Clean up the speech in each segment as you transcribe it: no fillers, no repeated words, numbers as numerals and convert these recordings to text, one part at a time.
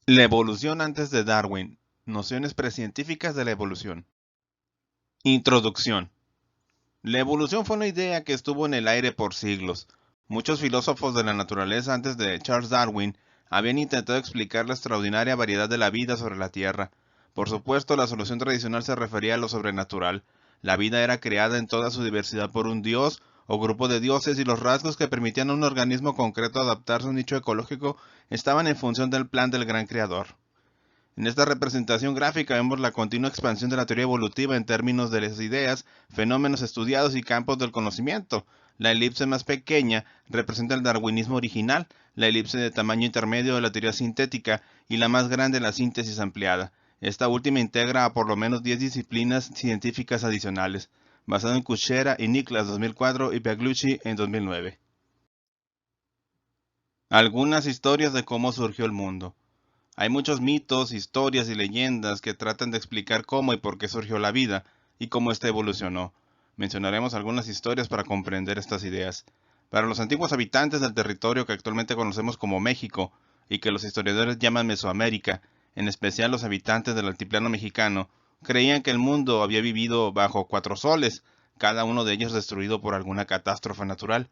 La evolución antes de Darwin. Nociones precientíficas de la evolución. Introducción. La evolución fue una idea que estuvo en el aire por siglos. Muchos filósofos de la naturaleza antes de Charles Darwin habían intentado explicar la extraordinaria variedad de la vida sobre la Tierra. Por supuesto, la solución tradicional se refería a lo sobrenatural. La vida era creada en toda su diversidad por un dios o grupo de dioses y los rasgos que permitían a un organismo concreto adaptarse a un nicho ecológico estaban en función del plan del gran creador. En esta representación gráfica vemos la continua expansión de la teoría evolutiva en términos de las ideas, fenómenos estudiados y campos del conocimiento. La elipse más pequeña representa el darwinismo original, la elipse de tamaño intermedio de la teoría sintética y la más grande la síntesis ampliada. Esta última integra a por lo menos 10 disciplinas científicas adicionales, basado en Kuchera y Niklas 2004 y Piaglucci en 2009. Algunas historias de cómo surgió el mundo. Hay muchos mitos, historias y leyendas que tratan de explicar cómo y por qué surgió la vida y cómo ésta evolucionó. Mencionaremos algunas historias para comprender estas ideas. Para los antiguos habitantes del territorio que actualmente conocemos como México y que los historiadores llaman Mesoamérica, en especial los habitantes del altiplano mexicano, creían que el mundo había vivido bajo 4 soles, cada uno de ellos destruido por alguna catástrofe natural.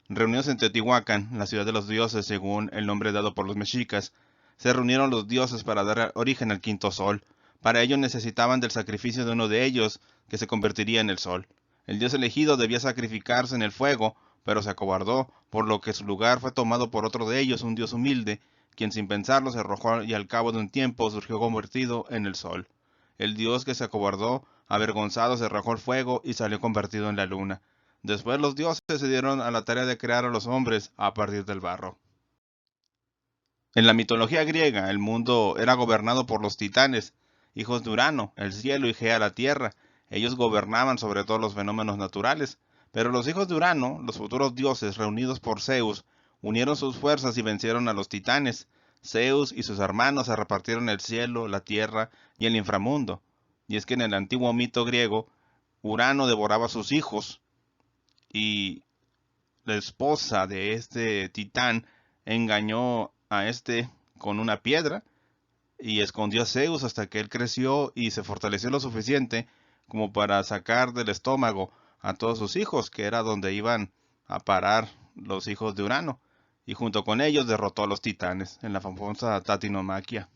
Reunidos en Teotihuacán, la ciudad de los dioses según el nombre dado por los mexicas, se reunieron los dioses para dar origen al quinto sol. Para ello necesitaban del sacrificio de uno de ellos, que se convertiría en el sol. El dios elegido debía sacrificarse en el fuego, pero se acobardó, por lo que su lugar fue tomado por otro de ellos, un dios humilde, quien sin pensarlo se arrojó y al cabo de un tiempo surgió convertido en el sol. El dios que se acobardó, avergonzado, se arrojó al fuego y salió convertido en la luna. Después los dioses se dieron a la tarea de crear a los hombres a partir del barro. En la mitología griega, el mundo era gobernado por los titanes, hijos de Urano, el cielo, y Gea, la tierra. Ellos gobernaban sobre todos los fenómenos naturales. Pero los hijos de Urano, los futuros dioses reunidos por Zeus, unieron sus fuerzas y vencieron a los titanes. Zeus y sus hermanos se repartieron el cielo, la tierra y el inframundo. Y es que en el antiguo mito griego, Urano devoraba a sus hijos y la esposa de este titán engañó a este con una piedra y escondió a Zeus hasta que él creció y se fortaleció lo suficiente como para sacar del estómago a todos sus hijos, que era donde iban a parar los hijos de Urano, y junto con ellos derrotó a los titanes en la famosa Tatinomaquia.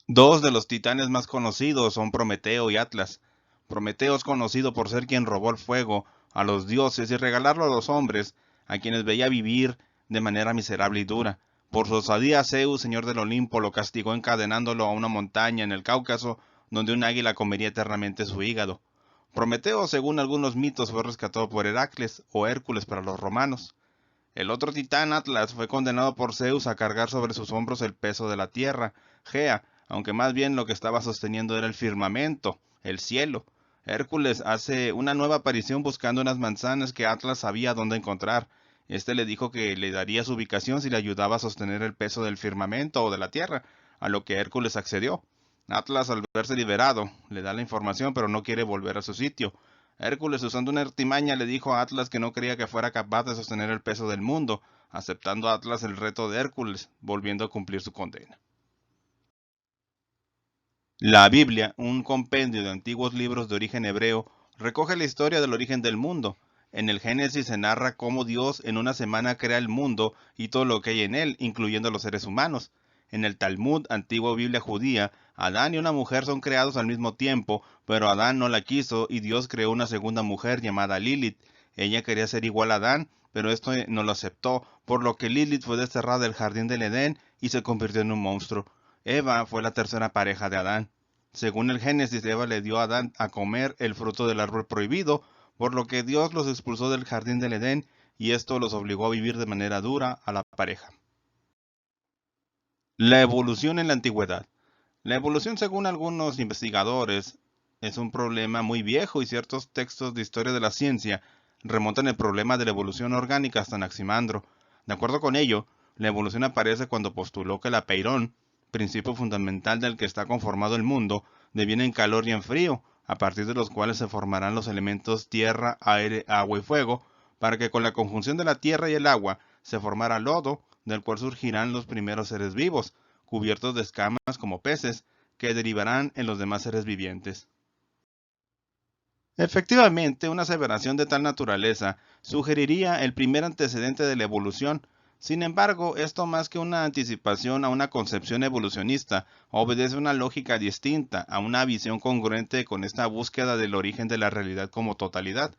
Dos de los titanes más conocidos son Prometeo y Atlas. Prometeo es conocido por ser quien robó el fuego a los dioses y regalarlo a los hombres, a quienes veía vivir de manera miserable y dura. Por su osadía, Zeus, señor del Olimpo, lo castigó encadenándolo a una montaña en el Cáucaso, donde un águila comería eternamente su hígado. Prometeo, según algunos mitos, fue rescatado por Heracles o Hércules para los romanos. El otro titán, Atlas, fue condenado por Zeus a cargar sobre sus hombros el peso de la tierra, Gea, aunque más bien lo que estaba sosteniendo era el firmamento, el cielo. Hércules hace una nueva aparición buscando unas manzanas que Atlas sabía dónde encontrar. Este le dijo que le daría su ubicación si le ayudaba a sostener el peso del firmamento o de la tierra, a lo que Hércules accedió. Atlas, al verse liberado, le da la información pero no quiere volver a su sitio. Hércules, usando una artimaña, le dijo a Atlas que no creía que fuera capaz de sostener el peso del mundo, aceptando Atlas el reto de Hércules, volviendo a cumplir su condena. La Biblia, un compendio de antiguos libros de origen hebreo, recoge la historia del origen del mundo. En el Génesis se narra cómo Dios en una semana crea el mundo y todo lo que hay en él, incluyendo los seres humanos. En el Talmud, antigua Biblia judía, Adán y una mujer son creados al mismo tiempo, pero Adán no la quiso y Dios creó una segunda mujer llamada Lilith. Ella quería ser igual a Adán, pero esto no lo aceptó, por lo que Lilith fue desterrada del jardín del Edén y se convirtió en un monstruo. Eva fue la tercera pareja de Adán. Según el Génesis, Eva le dio a Adán a comer el fruto del árbol prohibido, por lo que Dios los expulsó del jardín del Edén y esto los obligó a vivir de manera dura a la pareja. La evolución en la antigüedad. La evolución, según algunos investigadores, es un problema muy viejo y ciertos textos de historia de la ciencia remontan el problema de la evolución orgánica hasta Anaximandro. De acuerdo con ello, la evolución aparece cuando postuló que el apeirón, principio fundamental del que está conformado el mundo, deviene en calor y en frío, a partir de los cuales se formarán los elementos tierra, aire, agua y fuego, para que con la conjunción de la tierra y el agua se formara lodo, del cual surgirán los primeros seres vivos, cubiertos de escamas como peces, que derivarán en los demás seres vivientes. Efectivamente, una aseveración de tal naturaleza sugeriría el primer antecedente de la evolución. Sin embargo, esto más que una anticipación a una concepción evolucionista, obedece a una lógica distinta, a una visión congruente con esta búsqueda del origen de la realidad como totalidad.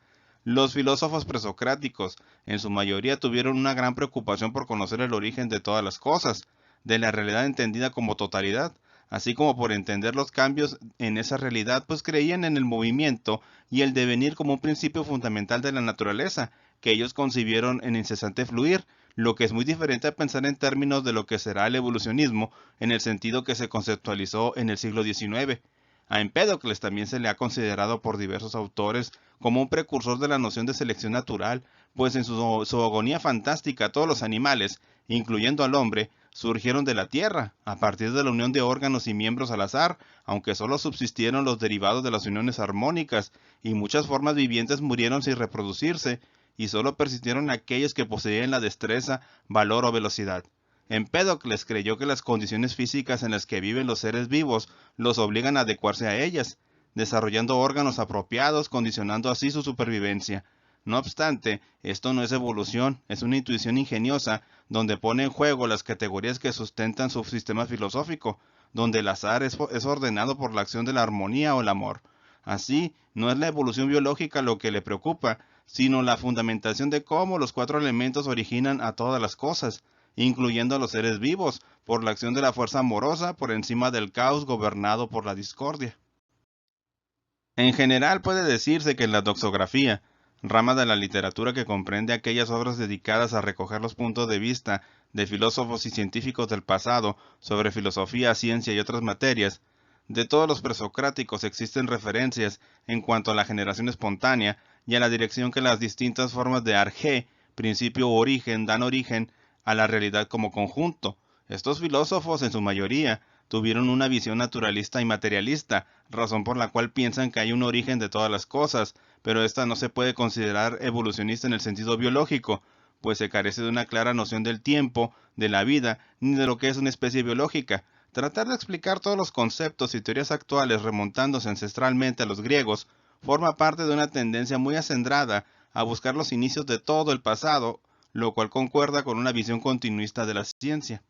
Los filósofos presocráticos, en su mayoría, tuvieron una gran preocupación por conocer el origen de todas las cosas, de la realidad entendida como totalidad, así como por entender los cambios en esa realidad, pues creían en el movimiento y el devenir como un principio fundamental de la naturaleza, que ellos concibieron en incesante fluir, lo que es muy diferente a pensar en términos de lo que será el evolucionismo en el sentido que se conceptualizó en el siglo XIX. A Empédocles también se le ha considerado por diversos autores como un precursor de la noción de selección natural, pues en su agonía fantástica todos los animales, incluyendo al hombre, surgieron de la tierra, a partir de la unión de órganos y miembros al azar, aunque solo subsistieron los derivados de las uniones armónicas, y muchas formas vivientes murieron sin reproducirse, y solo persistieron aquellos que poseían la destreza, valor o velocidad. Empédocles creyó que las condiciones físicas en las que viven los seres vivos los obligan a adecuarse a ellas, desarrollando órganos apropiados, condicionando así su supervivencia. No obstante, esto no es evolución, es una intuición ingeniosa donde pone en juego las categorías que sustentan su sistema filosófico, donde el azar es ordenado por la acción de la armonía o el amor. Así, no es la evolución biológica lo que le preocupa, sino la fundamentación de cómo los cuatro elementos originan a todas las cosas, incluyendo a los seres vivos, por la acción de la fuerza amorosa por encima del caos gobernado por la discordia. En general puede decirse que la doxografía, rama de la literatura que comprende aquellas obras dedicadas a recoger los puntos de vista de filósofos y científicos del pasado sobre filosofía, ciencia y otras materias, de todos los presocráticos existen referencias en cuanto a la generación espontánea y a la dirección que las distintas formas de arjé, principio o origen, dan origen a la realidad como conjunto. Estos filósofos, en su mayoría, tuvieron una visión naturalista y materialista, razón por la cual piensan que hay un origen de todas las cosas, pero esta no se puede considerar evolucionista en el sentido biológico, pues se carece de una clara noción del tiempo, de la vida, ni de lo que es una especie biológica. Tratar de explicar todos los conceptos y teorías actuales remontándose ancestralmente a los griegos forma parte de una tendencia muy acendrada a buscar los inicios de todo el pasado, lo cual concuerda con una visión continuista de la ciencia.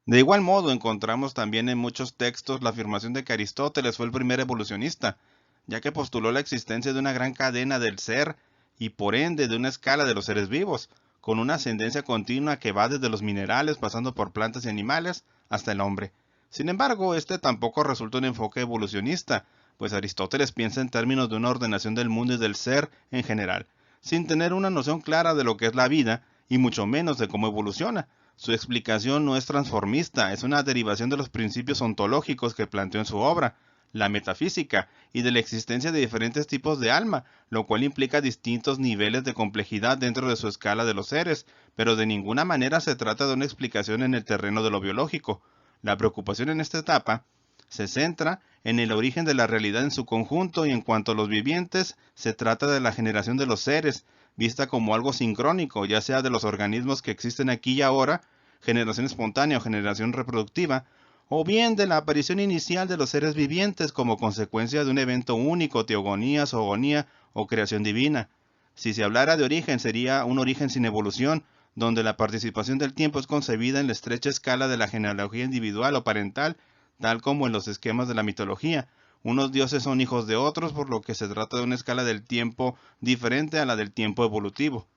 De igual modo, encontramos también en muchos textos la afirmación de que Aristóteles fue el primer evolucionista, ya que postuló la existencia de una gran cadena del ser y por ende de una escala de los seres vivos, con una ascendencia continua que va desde los minerales pasando por plantas y animales hasta el hombre. Sin embargo, este tampoco resulta un enfoque evolucionista, pues Aristóteles piensa en términos de una ordenación del mundo y del ser en general, sin tener una noción clara de lo que es la vida y mucho menos de cómo evoluciona. Su explicación no es transformista, es una derivación de los principios ontológicos que planteó en su obra, la metafísica, y de la existencia de diferentes tipos de alma, lo cual implica distintos niveles de complejidad dentro de su escala de los seres, pero de ninguna manera se trata de una explicación en el terreno de lo biológico. La preocupación en esta etapa se centra en el origen de la realidad en su conjunto y en cuanto a los vivientes, se trata de la generación de los seres, vista como algo sincrónico, ya sea de los organismos que existen aquí y ahora, generación espontánea o generación reproductiva, o bien de la aparición inicial de los seres vivientes como consecuencia de un evento único, teogonía, zoogonía o creación divina. Si se hablara de origen, sería un origen sin evolución, donde la participación del tiempo es concebida en la estrecha escala de la genealogía individual o parental, tal como en los esquemas de la mitología. Unos dioses son hijos de otros, por lo que se trata de una escala del tiempo diferente a la del tiempo evolutivo.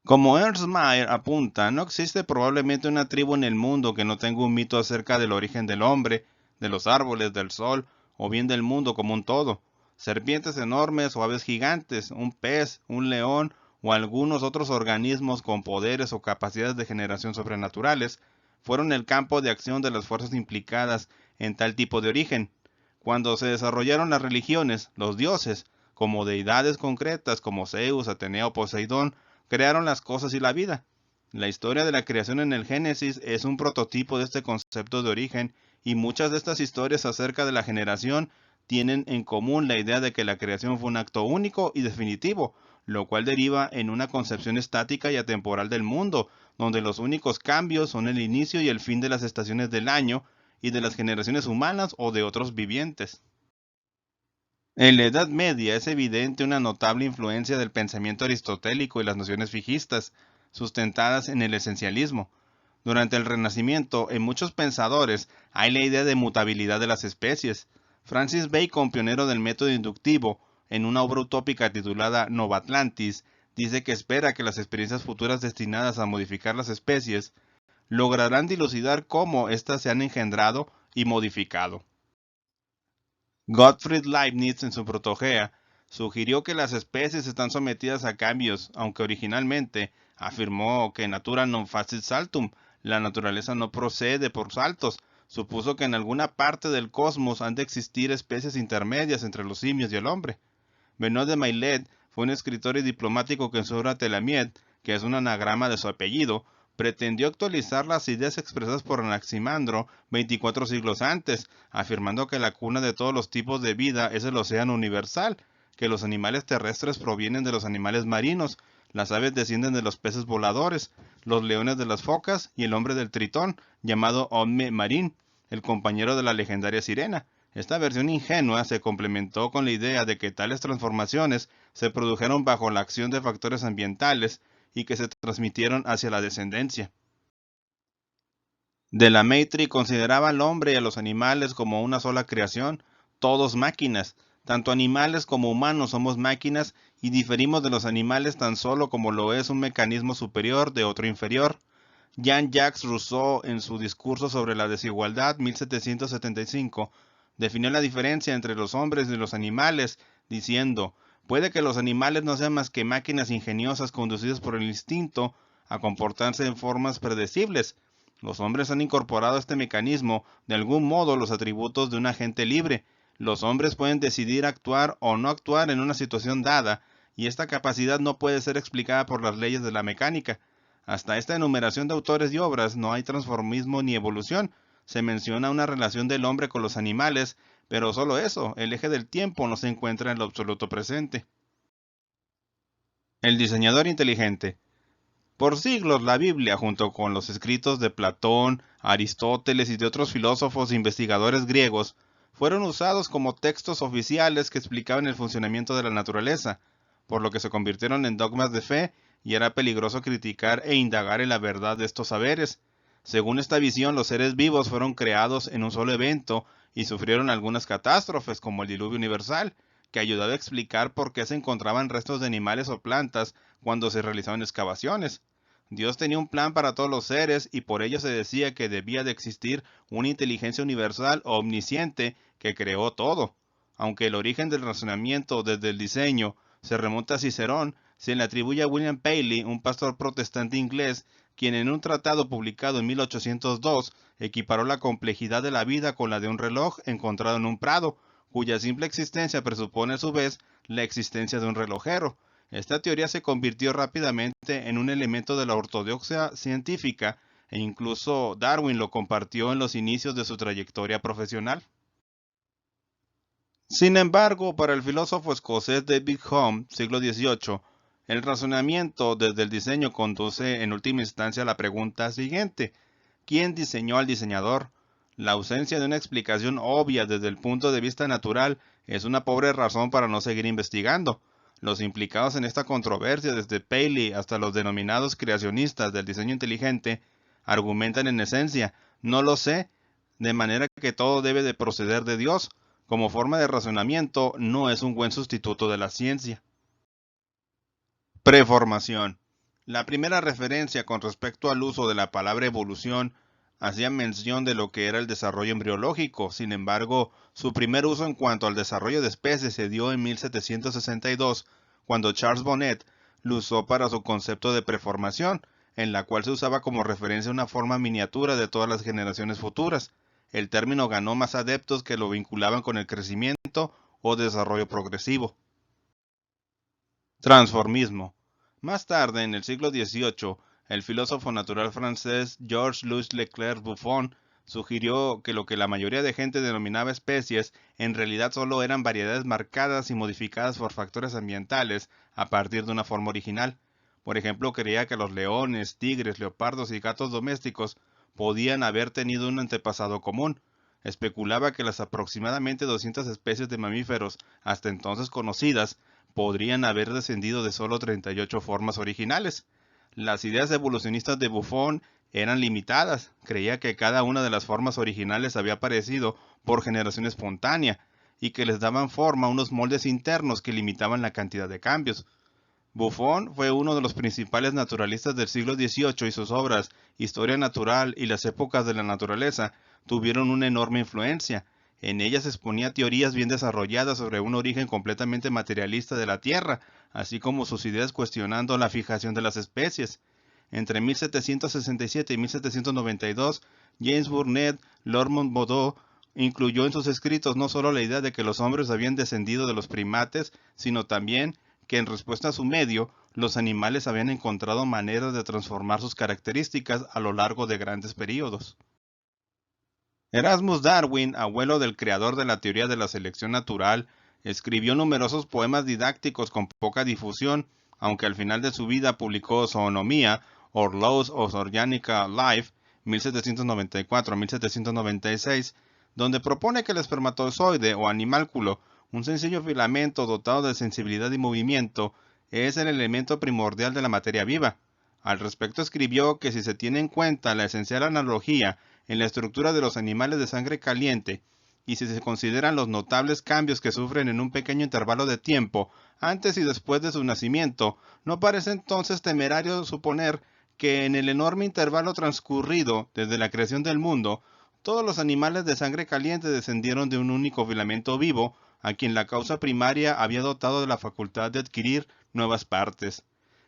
Como Ernst Mayr apunta, no existe probablemente una tribu en el mundo que no tenga un mito acerca del origen del hombre, de los árboles, del sol, o bien del mundo como un todo. Serpientes enormes o aves gigantes, un pez, un león o algunos otros organismos con poderes o capacidades de generación sobrenaturales fueron el campo de acción de las fuerzas implicadas en tal tipo de origen. Cuando se desarrollaron las religiones, los dioses, como deidades concretas como Zeus, Atenea o Poseidón, crearon las cosas y la vida. La historia de la creación en el Génesis es un prototipo de este concepto de origen y muchas de estas historias acerca de la generación tienen en común la idea de que la creación fue un acto único y definitivo, lo cual deriva en una concepción estática y atemporal del mundo, donde los únicos cambios son el inicio y el fin de las estaciones del año y de las generaciones humanas o de otros vivientes. En la Edad Media es evidente una notable influencia del pensamiento aristotélico y las nociones fijistas, sustentadas en el esencialismo. Durante el Renacimiento, en muchos pensadores hay la idea de mutabilidad de las especies. Francis Bacon, pionero del método inductivo, en una obra utópica titulada Nova Atlantis, dice que espera que las experiencias futuras destinadas a modificar las especies lograrán dilucidar cómo éstas se han engendrado y modificado. Gottfried Leibniz, en su Protogea, sugirió que las especies están sometidas a cambios, aunque originalmente afirmó que natura non facit saltum, la naturaleza no procede por saltos. Supuso que en alguna parte del cosmos han de existir especies intermedias entre los simios y el hombre. Benoît de Maillet fue un escritor y diplomático que en su obra Telamied, que es un anagrama de su apellido, pretendió actualizar las ideas expresadas por Anaximandro 24 siglos antes, afirmando que la cuna de todos los tipos de vida es el océano universal, que los animales terrestres provienen de los animales marinos, las aves descienden de los peces voladores, los leones de las focas y el hombre del tritón, llamado Homme Marín, el compañero de la legendaria sirena. Esta versión ingenua se complementó con la idea de que tales transformaciones se produjeron bajo la acción de factores ambientales y que se transmitieron hacia la descendencia. De la Maitri consideraba al hombre y a los animales como una sola creación, todos máquinas. Tanto animales como humanos somos máquinas y diferimos de los animales tan solo como lo es un mecanismo superior de otro inferior. Jean-Jacques Rousseau, en su discurso sobre la desigualdad 1775, definió la diferencia entre los hombres y los animales, diciendo: puede que los animales no sean más que máquinas ingeniosas conducidas por el instinto a comportarse en formas predecibles. Los hombres han incorporado a este mecanismo de algún modo los atributos de un agente libre. Los hombres pueden decidir actuar o no actuar en una situación dada, y esta capacidad no puede ser explicada por las leyes de la mecánica. Hasta esta enumeración de autores y obras no hay transformismo ni evolución. Se menciona una relación del hombre con los animales, pero solo eso, el eje del tiempo no se encuentra en lo absoluto presente. El diseñador inteligente. Por siglos la Biblia, junto con los escritos de Platón, Aristóteles y de otros filósofos e investigadores griegos, fueron usados como textos oficiales que explicaban el funcionamiento de la naturaleza, por lo que se convirtieron en dogmas de fe y era peligroso criticar e indagar en la verdad de estos saberes. Según esta visión, los seres vivos fueron creados en un solo evento y sufrieron algunas catástrofes, como el diluvio universal, que ayudaba a explicar por qué se encontraban restos de animales o plantas cuando se realizaban excavaciones. Dios tenía un plan para todos los seres y por ello se decía que debía de existir una inteligencia universal o omnisciente que creó todo. Aunque el origen del razonamiento desde el diseño se remonta a Cicerón, se le atribuye a William Paley, un pastor protestante inglés, quien en un tratado publicado en 1802 equiparó la complejidad de la vida con la de un reloj encontrado en un prado, cuya simple existencia presupone a su vez la existencia de un relojero. Esta teoría se convirtió rápidamente en un elemento de la ortodoxia científica e incluso Darwin lo compartió en los inicios de su trayectoria profesional. Sin embargo, para el filósofo escocés David Hume, siglo XVIII, el razonamiento desde el diseño conduce en última instancia a la pregunta siguiente: ¿quién diseñó al diseñador? La ausencia de una explicación obvia desde el punto de vista natural es una pobre razón para no seguir investigando. Los implicados en esta controversia, desde Paley hasta los denominados creacionistas del diseño inteligente, argumentan en esencia: no lo sé, de manera que todo debe de proceder de Dios. Como forma de razonamiento, no es un buen sustituto de la ciencia. Preformación. La primera referencia con respecto al uso de la palabra evolución hacía mención de lo que era el desarrollo embriológico. Sin embargo, su primer uso en cuanto al desarrollo de especies se dio en 1762, cuando Charles Bonnet lo usó para su concepto de preformación, en la cual se usaba como referencia una forma miniatura de todas las generaciones futuras. El término ganó más adeptos que lo vinculaban con el crecimiento o desarrollo progresivo. Transformismo. Más tarde, en el siglo XVIII, el filósofo natural francés Georges-Louis Leclerc Buffon Sugirió que lo que la mayoría de gente denominaba especies en realidad solo eran variedades marcadas y modificadas por factores ambientales a partir de una forma original. Por ejemplo, creía que los leones, tigres, leopardos y gatos domésticos podían haber tenido un antepasado común. Especulaba que las aproximadamente 200 especies de mamíferos hasta entonces conocidas podrían haber descendido de solo 38 formas originales. Las ideas evolucionistas de Buffon eran limitadas. Creía que cada una de las formas originales había aparecido por generación espontánea y que les daban forma a unos moldes internos que limitaban la cantidad de cambios. Buffon fue uno de los principales naturalistas del siglo XVIII y sus obras Historia Natural y las épocas de la naturaleza tuvieron una enorme influencia. En ellas exponía teorías bien desarrolladas sobre un origen completamente materialista de la Tierra, así como sus ideas cuestionando la fijación de las especies. Entre 1767 y 1792, James Burnet Lormont Baudot incluyó en sus escritos no solo la idea de que los hombres habían descendido de los primates, sino también que en respuesta a su medio, los animales habían encontrado maneras de transformar sus características a lo largo de grandes períodos. Erasmus Darwin, abuelo del creador de la teoría de la selección natural, escribió numerosos poemas didácticos con poca difusión, aunque al final de su vida publicó Zoonomía, or Laws of Organic Life, 1794-1796, donde propone que el espermatozoide o animálculo, un sencillo filamento dotado de sensibilidad y movimiento, es el elemento primordial de la materia viva. Al respecto escribió que si se tiene en cuenta la esencial analogía en la estructura de los animales de sangre caliente, y si se consideran los notables cambios que sufren en un pequeño intervalo de tiempo antes y después de su nacimiento, no parece entonces temerario suponer que en el enorme intervalo transcurrido desde la creación del mundo, todos los animales de sangre caliente descendieron de un único filamento vivo, a quien la causa primaria había dotado de la facultad de adquirir nuevas partes.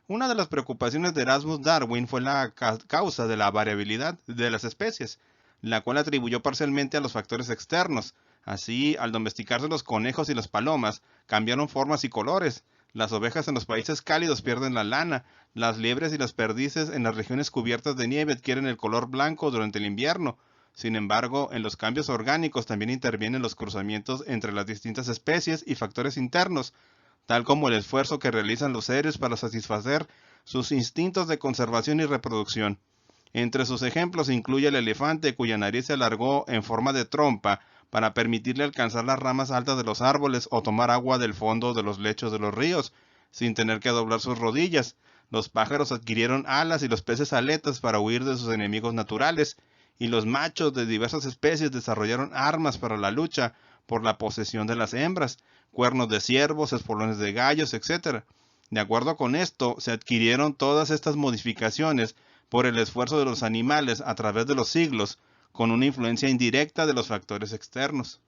Una de las preocupaciones de Erasmus Darwin fue la causa de la variabilidad de las especies, la cual atribuyó parcialmente a los factores externos. Así, al domesticarse los conejos y las palomas, cambiaron formas y colores. Las ovejas en los países cálidos pierden la lana, las liebres y las perdices en las regiones cubiertas de nieve adquieren el color blanco durante el invierno. Sin embargo, en los cambios orgánicos también intervienen los cruzamientos entre las distintas especies y factores internos, tal como el esfuerzo que realizan los seres para satisfacer sus instintos de conservación y reproducción. Entre sus ejemplos se incluye el elefante cuya nariz se alargó en forma de trompa para permitirle alcanzar las ramas altas de los árboles o tomar agua del fondo de los lechos de los ríos, sin tener que doblar sus rodillas. Los pájaros adquirieron alas y los peces aletas para huir de sus enemigos naturales, y los machos de diversas especies desarrollaron armas para la lucha por la posesión de las hembras, cuernos de ciervos, espolones de gallos, etc. De acuerdo con esto, se adquirieron todas estas modificaciones por el esfuerzo de los animales a través de los siglos, con una influencia indirecta de los factores externos.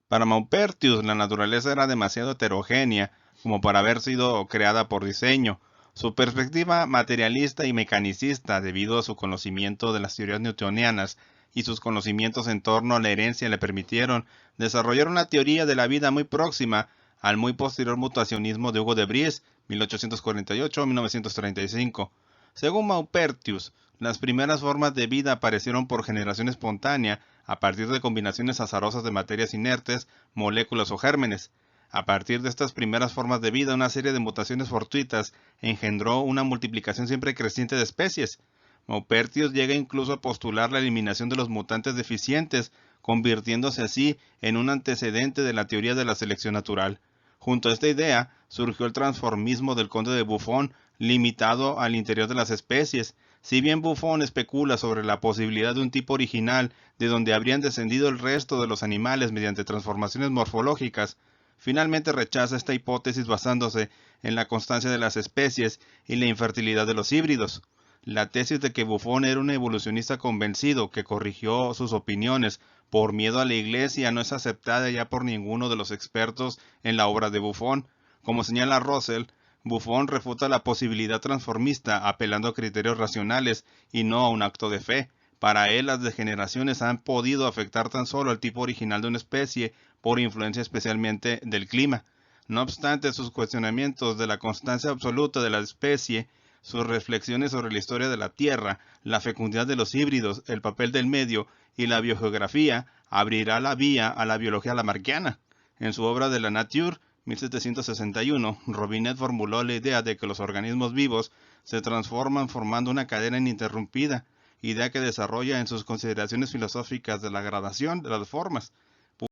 Para Maupertius, la naturaleza era demasiado heterogénea como para haber sido creada por diseño. Su perspectiva materialista y mecanicista, debido a su conocimiento de las teorías newtonianas y sus conocimientos en torno a la herencia, le permitieron desarrollar una teoría de la vida muy próxima al muy posterior mutacionismo de Hugo de Vries, 1848-1935. Según Maupertius, las primeras formas de vida aparecieron por generación espontánea a partir de combinaciones azarosas de materias inertes, moléculas o gérmenes. A partir de estas primeras formas de vida, una serie de mutaciones fortuitas engendró una multiplicación siempre creciente de especies. Maupertius llega incluso a postular la eliminación de los mutantes deficientes, convirtiéndose así en un antecedente de la teoría de la selección natural. Junto a esta idea, surgió el transformismo del conde de Buffon, limitado al interior de las especies. Si bien Buffon especula sobre la posibilidad de un tipo original de donde habrían descendido el resto de los animales mediante transformaciones morfológicas, finalmente rechaza esta hipótesis basándose en la constancia de las especies y la infertilidad de los híbridos. La tesis de que Buffon era un evolucionista convencido que corrigió sus opiniones por miedo a la Iglesia no es aceptada ya por ninguno de los expertos en la obra de Buffon. Como señala Russell, Buffon refuta la posibilidad transformista apelando a criterios racionales y no a un acto de fe. Para él, las degeneraciones han podido afectar tan solo al tipo original de una especie por influencia especialmente del clima. No obstante, sus cuestionamientos de la constancia absoluta de la especie sus reflexiones sobre la historia de la Tierra, la fecundidad de los híbridos, el papel del medio y la biogeografía, abrirá la vía a la biología lamarckiana. En su obra de la Nature, 1761, Robinet formuló la idea de que los organismos vivos se transforman formando una cadena ininterrumpida, idea que desarrolla en sus consideraciones filosóficas de la gradación de las formas,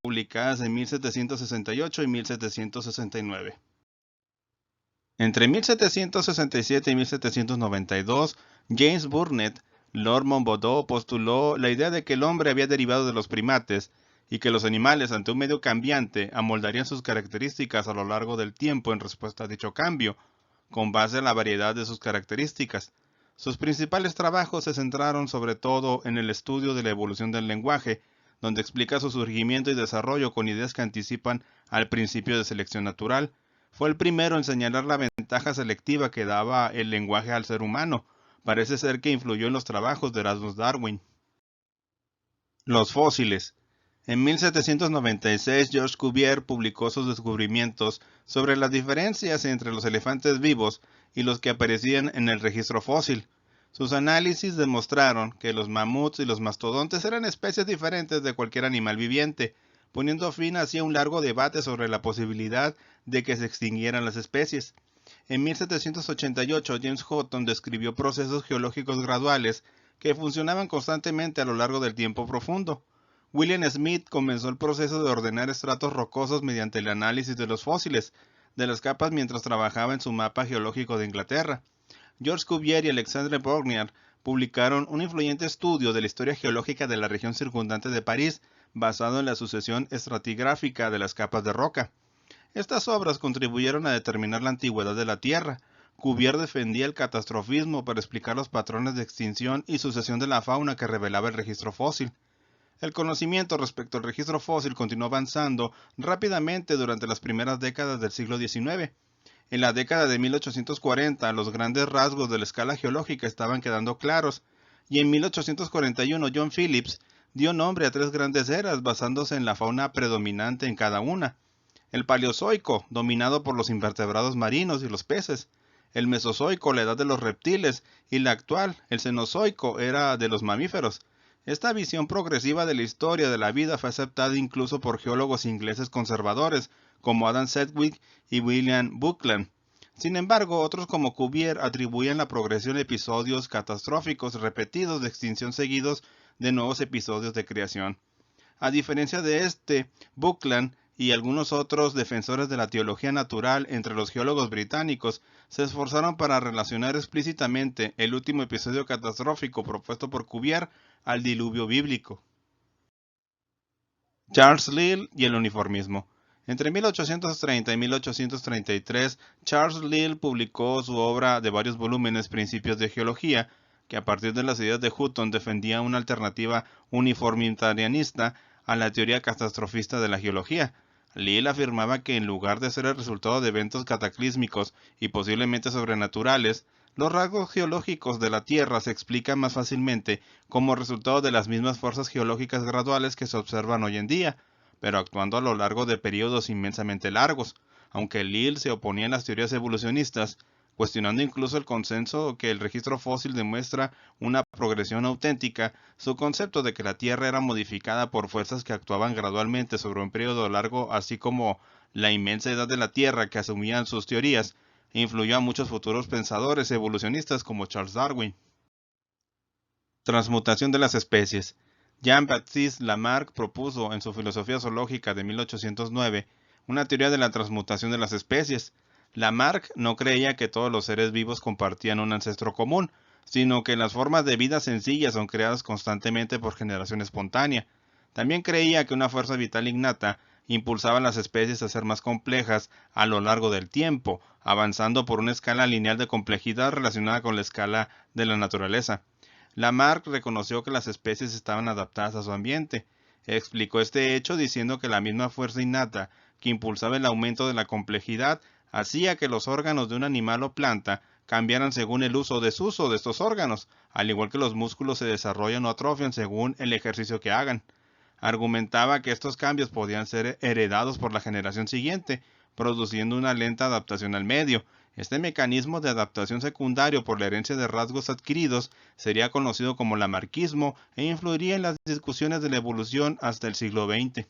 publicadas en 1768 y 1769. Entre 1767 y 1792, James Burnet, Lord Monboddo postuló la idea de que el hombre había derivado de los primates y que los animales, ante un medio cambiante, amoldarían sus características a lo largo del tiempo en respuesta a dicho cambio, con base en la variedad de sus características. Sus principales trabajos se centraron sobre todo en el estudio de la evolución del lenguaje, donde explica su surgimiento y desarrollo con ideas que anticipan al principio de selección natural. Fue el primero en señalar la ventaja selectiva que daba el lenguaje al ser humano. Parece ser que influyó en los trabajos de Erasmus Darwin. Los fósiles. En 1796, Georges Cuvier publicó sus descubrimientos sobre las diferencias entre los elefantes vivos y los que aparecían en el registro fósil. Sus análisis demostraron que los mamuts y los mastodontes eran especies diferentes de cualquier animal viviente, poniendo fin así a un largo debate sobre la posibilidad de que se extinguieran las especies. En 1788, James Hutton describió procesos geológicos graduales que funcionaban constantemente a lo largo del tiempo profundo. William Smith comenzó el proceso de ordenar estratos rocosos mediante el análisis de los fósiles de las capas mientras trabajaba en su mapa geológico de Inglaterra. Georges Cuvier y Alexandre Brongniart publicaron un influyente estudio de la historia geológica de la región circundante de París, basado en la sucesión estratigráfica de las capas de roca. Estas obras contribuyeron a determinar la antigüedad de la Tierra. Cuvier defendía el catastrofismo para explicar los patrones de extinción y sucesión de la fauna que revelaba el registro fósil. El conocimiento respecto al registro fósil continuó avanzando rápidamente durante las primeras décadas del siglo XIX. En la década de 1840, los grandes rasgos de la escala geológica estaban quedando claros, y en 1841 John Phillips dio nombre a 3 grandes eras basándose en la fauna predominante en cada una. El Paleozoico, dominado por los invertebrados marinos y los peces; el Mesozoico, la edad de los reptiles; y la actual, el Cenozoico, era de los mamíferos. Esta visión progresiva de la historia de la vida fue aceptada incluso por geólogos ingleses conservadores, como Adam Sedgwick y William Buckland. Sin embargo, otros como Cuvier atribuían la progresión a episodios catastróficos repetidos de extinción seguidos de nuevos episodios de creación. A diferencia de Buckland y algunos otros defensores de la teología natural entre los geólogos británicos se esforzaron para relacionar explícitamente el último episodio catastrófico propuesto por Cuvier al diluvio bíblico. Charles Lyell y el uniformismo. Entre 1830 y 1833, Charles Lyell publicó su obra de varios volúmenes, Principios de Geología, que a partir de las ideas de Hutton defendía una alternativa uniformitarianista a la teoría catastrofista de la geología. Lyell afirmaba que en lugar de ser el resultado de eventos cataclísmicos y posiblemente sobrenaturales, los rasgos geológicos de la Tierra se explican más fácilmente como resultado de las mismas fuerzas geológicas graduales que se observan hoy en día, pero actuando a lo largo de periodos inmensamente largos. Aunque Lyell se oponía a las teorías evolucionistas, cuestionando incluso el consenso que el registro fósil demuestra una progresión auténtica, su concepto de que la Tierra era modificada por fuerzas que actuaban gradualmente sobre un periodo largo, así como la inmensa edad de la Tierra que asumían sus teorías, influyó a muchos futuros pensadores evolucionistas como Charles Darwin. Transmutación de las especies. Jean-Baptiste Lamarck propuso en su Filosofía zoológica de 1809 una teoría de la transmutación de las especies. Lamarck no creía que todos los seres vivos compartían un ancestro común, sino que las formas de vida sencillas son creadas constantemente por generación espontánea. También creía que una fuerza vital innata impulsaba a las especies a ser más complejas a lo largo del tiempo, avanzando por una escala lineal de complejidad relacionada con la escala de la naturaleza. Lamarck reconoció que las especies estaban adaptadas a su ambiente. Explicó este hecho diciendo que la misma fuerza innata que impulsaba el aumento de la complejidad hacía que los órganos de un animal o planta cambiaran según el uso o desuso de estos órganos, al igual que los músculos se desarrollan o atrofian según el ejercicio que hagan. Argumentaba que estos cambios podían ser heredados por la generación siguiente, produciendo una lenta adaptación al medio, Este mecanismo de adaptación secundario por la herencia de rasgos adquiridos sería conocido como lamarquismo e influiría en las discusiones de la evolución hasta el siglo XX.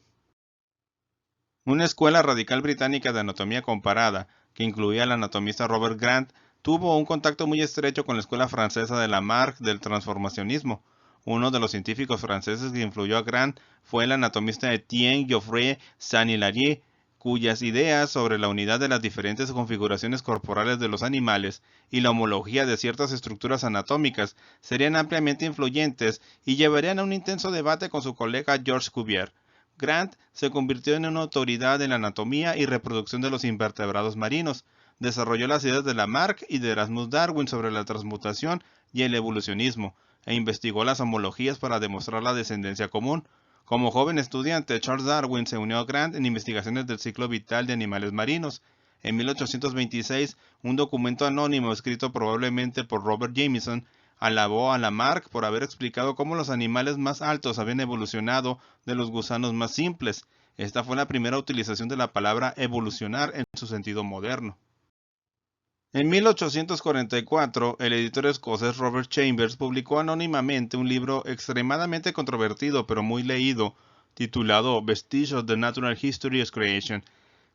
Una escuela radical británica de anatomía comparada, que incluía al anatomista Robert Grant, tuvo un contacto muy estrecho con la escuela francesa de Lamarck del transformacionismo. Uno de los científicos franceses que influyó a Grant fue el anatomista Etienne Geoffroy Saint-Hilaire, cuyas ideas sobre la unidad de las diferentes configuraciones corporales de los animales y la homología de ciertas estructuras anatómicas serían ampliamente influyentes y llevarían a un intenso debate con su colega Georges Cuvier. Grant se convirtió en una autoridad en la anatomía y reproducción de los invertebrados marinos. Desarrolló las ideas de Lamarck y de Erasmus Darwin sobre la transmutación y el evolucionismo, e investigó las homologías para demostrar la descendencia común. Como joven estudiante, Charles Darwin se unió a Grant en investigaciones del ciclo vital de animales marinos. En 1826, un documento anónimo escrito probablemente por Robert Jamieson alabó a Lamarck por haber explicado cómo los animales más altos habían evolucionado de los gusanos más simples. Esta fue la primera utilización de la palabra evolucionar en su sentido moderno. En 1844, el editor escocés Robert Chambers publicó anónimamente un libro extremadamente controvertido pero muy leído, titulado Vestiges of the Natural History of Creation.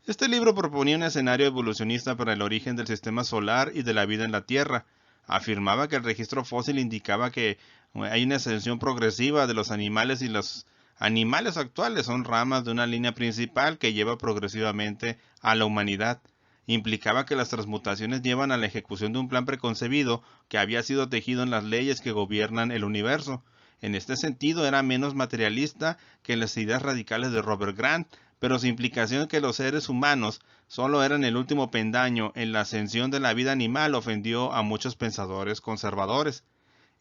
Este libro proponía un escenario evolucionista para el origen del sistema solar y de la vida en la Tierra. Afirmaba que el registro fósil indicaba que hay una ascensión progresiva de los animales y los animales actuales son ramas de una línea principal que lleva progresivamente a la humanidad. Implicaba que las transmutaciones llevan a la ejecución de un plan preconcebido que había sido tejido en las leyes que gobiernan el universo. En este sentido era menos materialista que las ideas radicales de Robert Grant, pero su implicación que los seres humanos solo eran el último peldaño en la ascensión de la vida animal ofendió a muchos pensadores conservadores.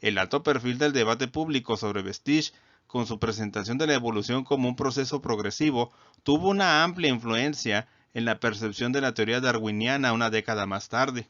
El alto perfil del debate público sobre Vestige, con su presentación de la evolución como un proceso progresivo, tuvo una amplia influencia en la percepción de la teoría darwiniana una década más tarde.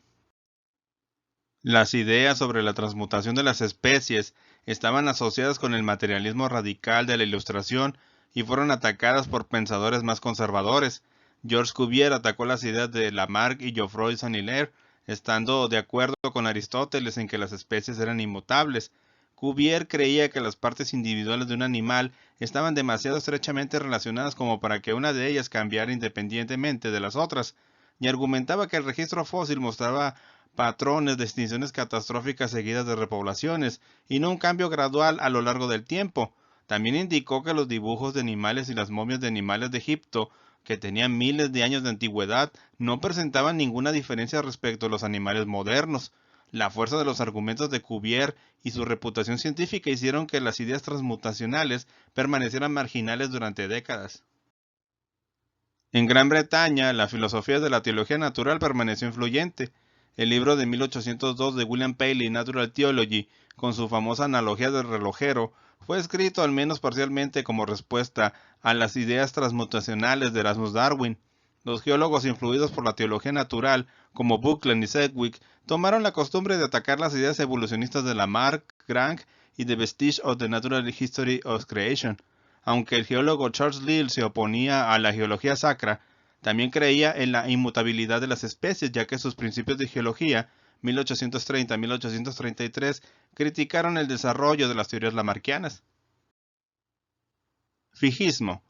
Las ideas sobre la transmutación de las especies estaban asociadas con el materialismo radical de la Ilustración y fueron atacadas por pensadores más conservadores. Georges Cuvier atacó las ideas de Lamarck y Geoffroy Saint-Hilaire, estando de acuerdo con Aristóteles en que las especies eran inmutables. Cuvier creía que las partes individuales de un animal estaban demasiado estrechamente relacionadas como para que una de ellas cambiara independientemente de las otras, y argumentaba que el registro fósil mostraba patrones de extinciones catastróficas seguidas de repoblaciones, y no un cambio gradual a lo largo del tiempo. También indicó que los dibujos de animales y las momias de animales de Egipto, que tenían miles de años de antigüedad, no presentaban ninguna diferencia respecto a los animales modernos. La fuerza de los argumentos de Cuvier y su reputación científica hicieron que las ideas transmutacionales permanecieran marginales durante décadas. En Gran Bretaña, la filosofía de la teología natural permaneció influyente. El libro de 1802 de William Paley, Natural Theology, con su famosa analogía del relojero, fue escrito al menos parcialmente como respuesta a las ideas transmutacionales de Erasmus Darwin. Los geólogos influidos por la teología natural, como Buckland y Sedgwick, tomaron la costumbre de atacar las ideas evolucionistas de Lamarck, Grant y The Vestige of the Natural History of Creation. Aunque el geólogo Charles Lyell se oponía a la geología sacra, también creía en la inmutabilidad de las especies, ya que sus principios de geología, 1830-1833, criticaron el desarrollo de las teorías lamarckianas. Fijismo.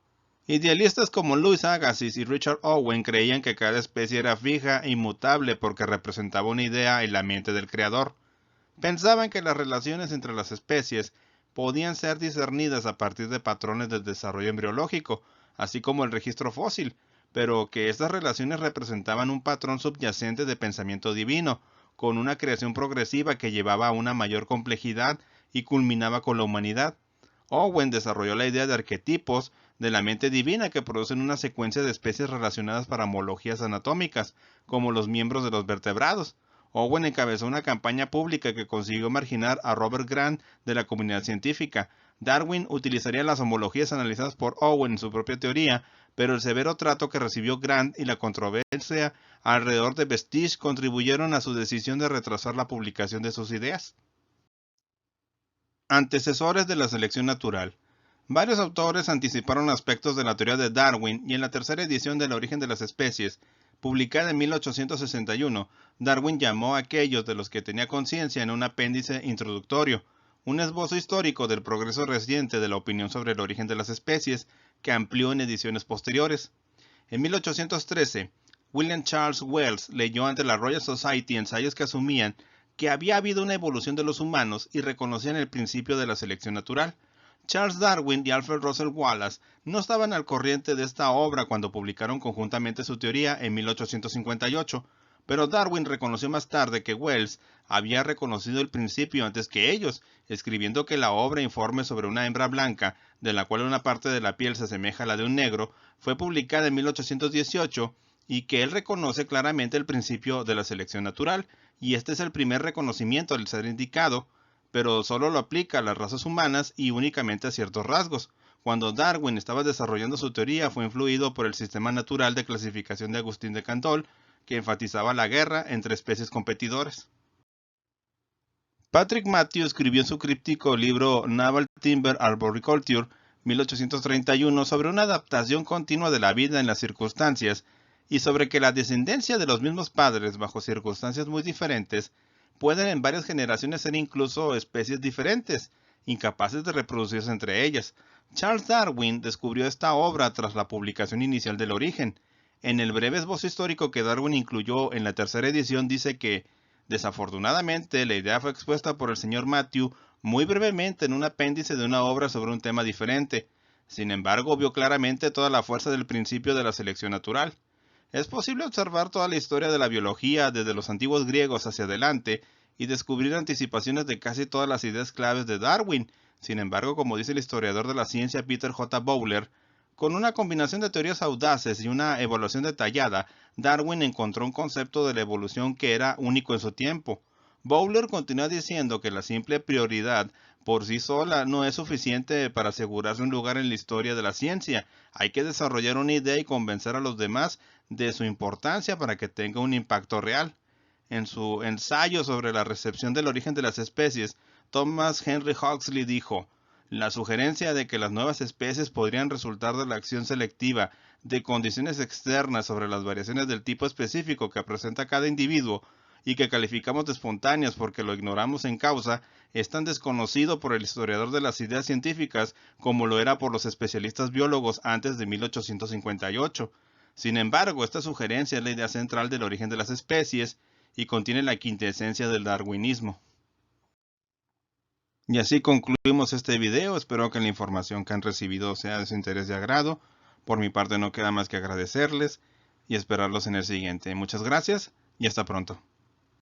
Idealistas como Louis Agassiz y Richard Owen creían que cada especie era fija e inmutable porque representaba una idea en la mente del creador. Pensaban que las relaciones entre las especies podían ser discernidas a partir de patrones del desarrollo embriológico, así como el registro fósil, pero que estas relaciones representaban un patrón subyacente de pensamiento divino, con una creación progresiva que llevaba a una mayor complejidad y culminaba con la humanidad. Owen desarrolló la idea de arquetipos de la mente divina que producen una secuencia de especies relacionadas para homologías anatómicas, como los miembros de los vertebrados. Owen encabezó una campaña pública que consiguió marginar a Robert Grant de la comunidad científica. Darwin utilizaría las homologías analizadas por Owen en su propia teoría, pero el severo trato que recibió Grant y la controversia alrededor de Vestige contribuyeron a su decisión de retrasar la publicación de sus ideas. Antecesores de la selección natural. Varios autores anticiparon aspectos de la teoría de Darwin y en la tercera edición del origen de las especies publicada en 1861, Darwin llamó a aquellos de los que tenía conciencia en un apéndice introductorio, un esbozo histórico del progreso reciente de la opinión sobre el origen de las especies, que amplió en ediciones posteriores. En 1813, William Charles Wells leyó ante la Royal Society ensayos que asumían que había habido una evolución de los humanos y reconocían el principio de la selección natural. Charles Darwin y Alfred Russel Wallace no estaban al corriente de esta obra cuando publicaron conjuntamente su teoría en 1858, pero Darwin reconoció más tarde que Wells había reconocido el principio antes que ellos, escribiendo que la obra Informe sobre una hembra blanca, de la cual una parte de la piel se asemeja a la de un negro, fue publicada en 1818 y que él reconoce claramente el principio de la selección natural, y este es el primer reconocimiento del ser indicado, pero solo lo aplica a las razas humanas y únicamente a ciertos rasgos. Cuando Darwin estaba desarrollando su teoría, fue influido por el sistema natural de clasificación de Agustín de Candolle, que enfatizaba la guerra entre especies competidoras. Patrick Matthew escribió en su críptico libro Naval Timber Arboriculture, 1831, sobre una adaptación continua de la vida en las circunstancias y sobre que la descendencia de los mismos padres bajo circunstancias muy diferentes pueden en varias generaciones ser incluso especies diferentes, incapaces de reproducirse entre ellas. Charles Darwin descubrió esta obra tras la publicación inicial del Origen. En el breve esbozo histórico que Darwin incluyó en la tercera edición dice que, desafortunadamente, la idea fue expuesta por el señor Matthew muy brevemente en un apéndice de una obra sobre un tema diferente. Sin embargo, vio claramente toda la fuerza del principio de la selección natural. Es posible observar toda la historia de la biología desde los antiguos griegos hacia adelante y descubrir anticipaciones de casi todas las ideas claves de Darwin. Sin embargo, como dice el historiador de la ciencia Peter J. Bowler, con una combinación de teorías audaces y una evaluación detallada, Darwin encontró un concepto de la evolución que era único en su tiempo. Bowler continúa diciendo que la simple prioridad por sí sola no es suficiente para asegurarse un lugar en la historia de la ciencia. Hay que desarrollar una idea y convencer a los demás de su importancia para que tenga un impacto real. En su ensayo sobre la recepción del origen de las especies, Thomas Henry Huxley dijo: la sugerencia de que las nuevas especies podrían resultar de la acción selectiva de condiciones externas sobre las variaciones del tipo específico que presenta cada individuo y que calificamos de espontáneas porque lo ignoramos en causa, es tan desconocido por el historiador de las ideas científicas como lo era por los especialistas biólogos antes de 1858. Sin embargo, esta sugerencia es la idea central del origen de las especies y contiene la quintesencia del darwinismo. Y así concluimos este video. Espero que la información que han recibido sea de su interés y agrado. Por mi parte no queda más que agradecerles y esperarlos en el siguiente. Muchas gracias y hasta pronto.